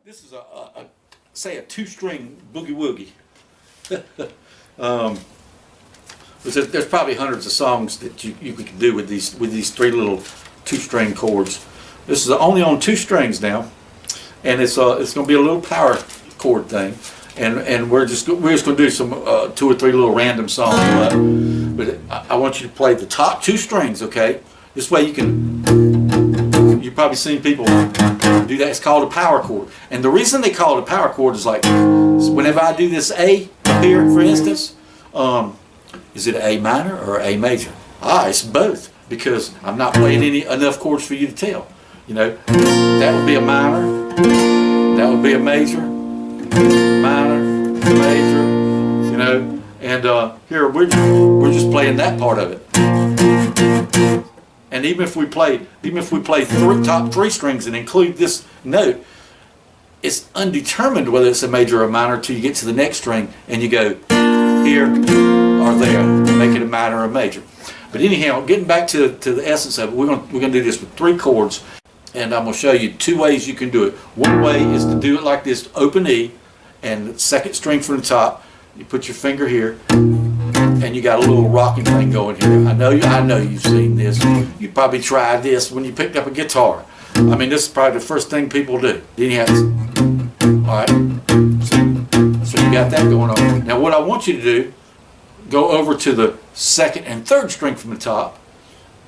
This is say a two-string boogie woogie. There's probably hundreds of songs that you could do with these three little two-string chords. This is only on two strings now, and it's going to be a little power chord thing, and we're just going to do some two or three little random songs. But I want you to play the top two strings, okay? This way you've probably seen people do that. It's called a power chord, and the reason they call it a power chord is like whenever I do this A up here, for instance, is it an A minor or A major? It's both, because I'm not playing enough chords for you to tell. You know, that would be a minor, that would be a major, minor, major. You know, and here we're just playing that part of it. And even if we play top three strings and include this note, it's undetermined whether it's a major or a minor until you get to the next string and you go here or there, make it a minor or a major. But anyhow, getting back to the essence of it, we're gonna do this with three chords, and I'm gonna show you two ways you can do it. One way is to do it like this: open E, and the second string from the top. You put your finger here, and you got a little rocking thing going here. I know you've seen this. You probably tried this when you picked up a guitar. I mean, this is probably the first thing people do. Then you have this. All right. So you got that going on. Now, what I want you to do, go over to the second and third string from the top,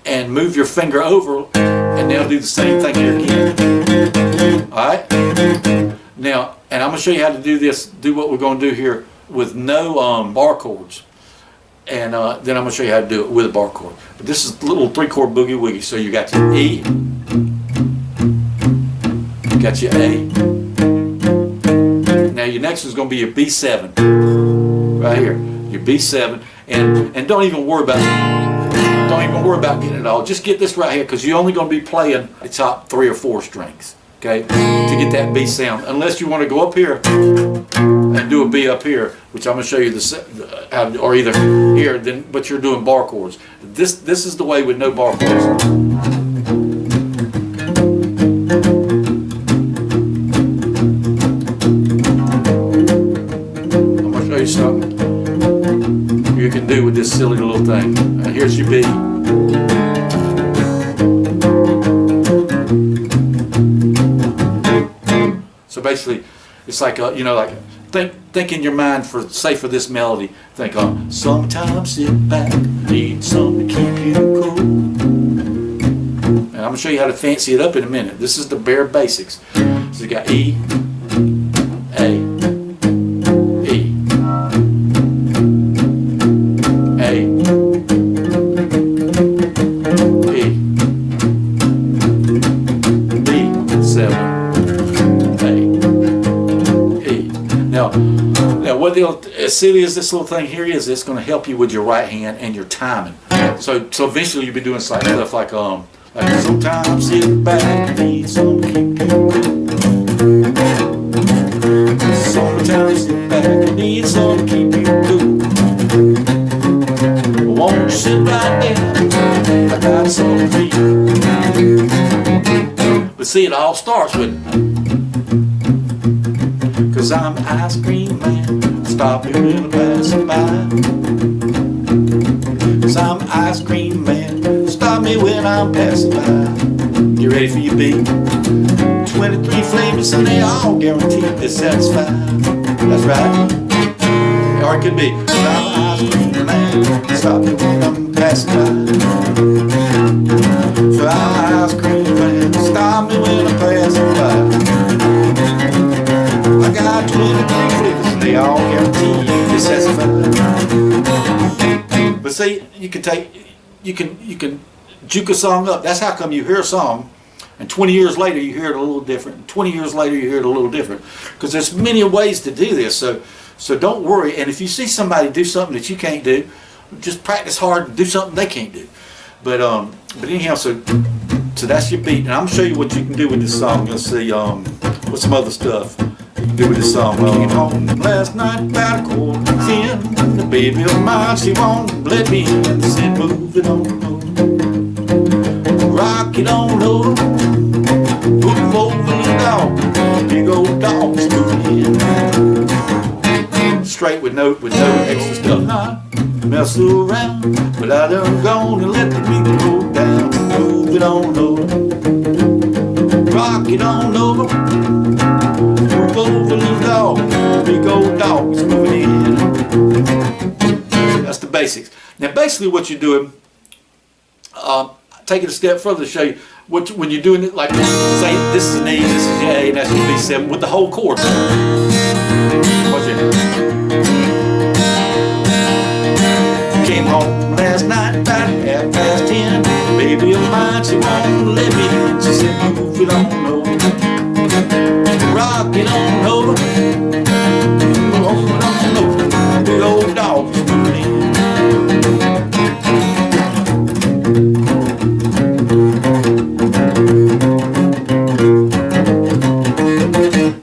and move your finger over, and now do the same thing here again. All right. Now, and I'm gonna show you how to do this. Do what we're gonna do here with no bar chords. And then I'm going to show you how to do it with a bar chord. But this is a little three-chord boogie woogie. So you got your E, you got your A. Now your next one's going to be your B7, right here. Your B7, and don't even worry about getting it all. Just get this right here, because you're only going to be playing the top 3 or 4 strings, okay, to get that B sound. Unless you want to go up here and do a B up here, which I'm going to show you or either here, but you're doing bar chords. This is the way with no bar chords. I'm going to show you something you can do with this silly little thing. Here's your B. So basically, it's like you know, like think in your mind for this melody. Think on sometimes sit back, need something to keep you cool. And I'm gonna show you how to fancy it up in a minute. This is the bare basics. So you got E, A, E, A, E, B7. Now as silly as this little thing here is, it's going to help you with your right hand and your timing. So eventually you'll be doing stuff like sometimes sit back, need some keep you cool. Sometimes sit back, need some keep you cool. Won't you sit right there? I got something for you. But see, it all starts with, 'cause I'm an ice cream man, stop me when I'm passing by. 'Cause I'm an ice cream man, stop me when I'm passing by. You ready for your beat? 23 flavors and they all guaranteed to satisfy. That's right. Or it could be, 'cause I'm an ice cream man, stop me when I'm passing by. So I'm an ice cream man, stop me when I'm passing by. I got 23 flavors and they all guarantee you satisfy. But see, you can juke a song up. That's how come you hear a song and 20 years later you hear it a little different. 20 years later you hear it a little different. Because there's many ways to do this. So don't worry. And if you see somebody do something that you can't do, just practice hard and do something they can't do. But anyhow, so that's your beat. And I'm gonna show you what you can do with this song. Let's see what's some other stuff you can do with this song. Came home last night about 10:15. The baby of mine, she won't let me in. Said move it on over, rock it on over, move over the dog, big old dog. note with no extra stuff. Not mess around, but I done gone and let the beat go down. Move it on over, rock it on over, move over, little dog. Big old dog is moving in. That's the basics. Now, basically, what you're doing, take it a step further to show you. When you're doing it like, say, this is an E, this is your A, and that's your B7 with the whole chord. Watch it. Came home last night about 10:30. Baby of mine, she won't let me in. She said, move it on over, rock it on over, move it on over. Big old dog's moving in.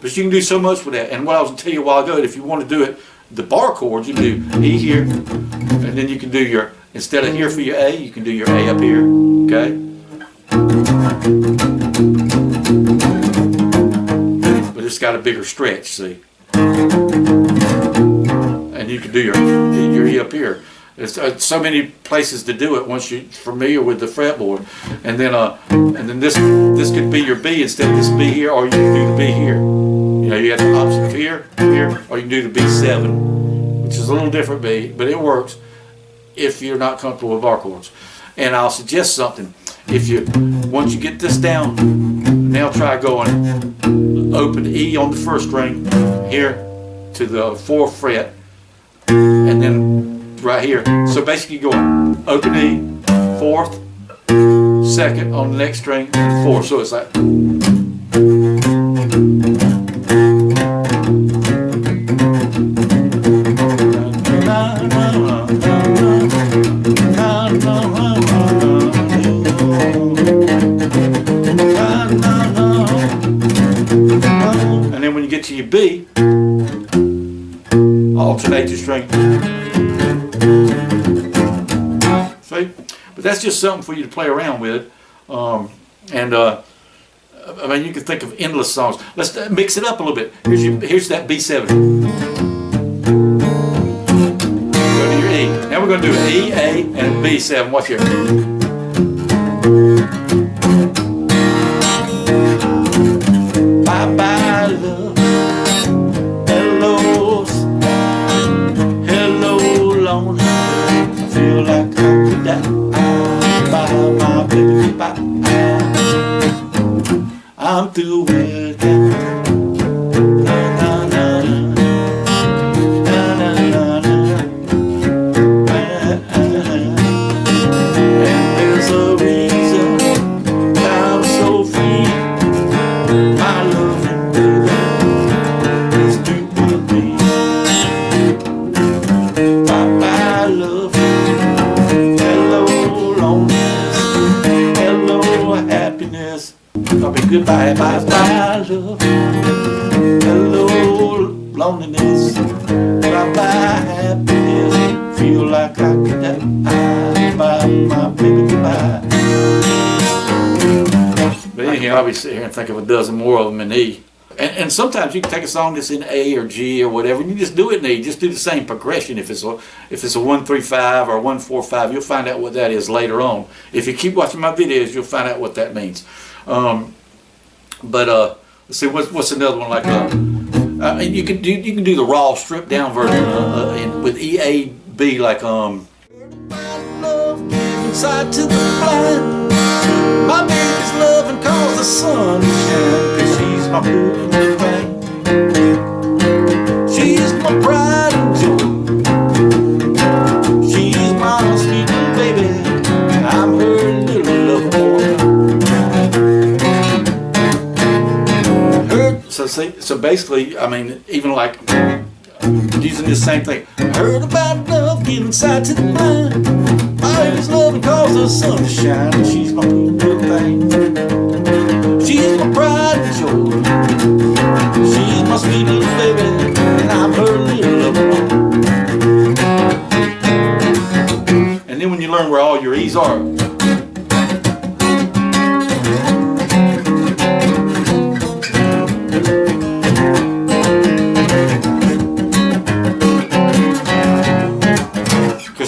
You can do so much with that. And what I was going to tell you a while ago, if you want to do it, the bar chords, you can do E here, and then you can do your, instead of here for your A, you can do your A up here, okay? But it's got a bigger stretch, see? And you can do your E up here. There's so many places to do it once you're familiar with the fretboard. And then this could be your B instead of this B here, or you can do the B here. You know, you have the option of here, or you can do the B7, which is a little different B, but it works if you're not comfortable with bar chords. And I'll suggest something. Once you get this down, now try going open E on the first string here to the 4th fret, and then right here. So basically going open E, 4th, 2nd on the next string, and 4th. So it's like. And then when you get to your B, alternate your string. See? But that's just something for you to play around with. I mean, you can think of endless songs. Let's mix it up a little bit. Here's that B7. Go to your E. Now we're going to do E, A, and B7. Watch here. Bye-bye, love. Hello, lonely. I feel like I could die. Bye, my baby, bye. I'm through with you. Na, na, na, na, na, na, na. And there's a reason I'm so free. My loving baby is through with me. Bye-bye, love. Hello, loneliness. Hello, happiness. I'll be goodbye, bye-bye, love. Hello, loneliness. Bye-bye, happiness. Feel like I could die. Bye, my baby, goodbye. But anyhow, I'll be sitting here and think of a dozen more of them in E. And sometimes you can take a song that's in A or G or whatever, and you just do it in E. Just do the same progression. If it's a 1-3-5 or 1-4-5, you'll find out what that is later on. If you keep watching my videos, you'll find out what that means. Let's see, what's another one like? You can do the raw stripped down version with E, A, B, like love inside to the blind. My baby's loving cause the sun is shining, 'cause she's my pretty thing. She's my pride and joy. She's my sweet baby. I'm her little love boy. So basically, I mean, even like using this same thing. Heard about love, get inside to the mind. My baby's loving cause the sun is shining. She's my little thing. She's my pride and joy. She's my sweet little baby, and I'm her little lover. And then when you learn where all your E's are,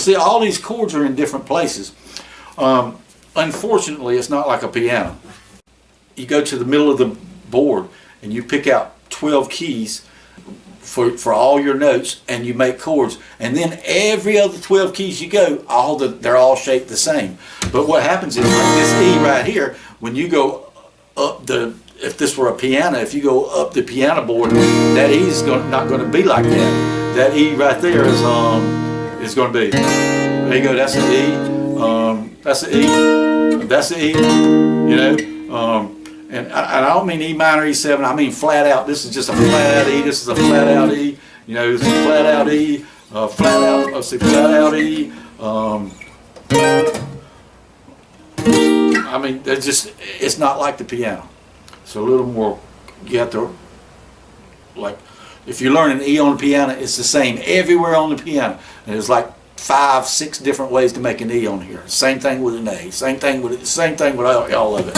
see all these chords are in different places. Unfortunately, it's not like a piano. You go to the middle of the board and you pick out 12 keys for all your notes, and you make chords, and then every other 12 keys you go, they're all shaped the same. But what happens is, like this E right here, when you go up if this were a piano, if you go up the piano board, that E is not going to be like that. That E right there is going to be, there you go, that's an E, that's an E, that's an E, you know. And I don't mean E minor, E7, I mean flat out. This is just a flat out E, this is a flat out E, you know, this is a flat out E, flat out, let's see, flat out E. I mean, it's not like the piano. It's a little more, you have to, like, if you learn an E on the piano, it's the same everywhere on the piano. And there's like 5, 6 different ways to make an E on here. Same thing with an A. Same thing with all of it.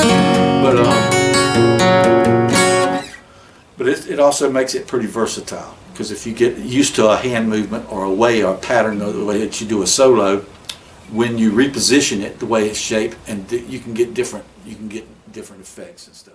But it also makes it pretty versatile, because if you get used to a hand movement or a way or a pattern of the way that you do a solo, when you reposition it the way it's shaped, and you can get different effects and stuff.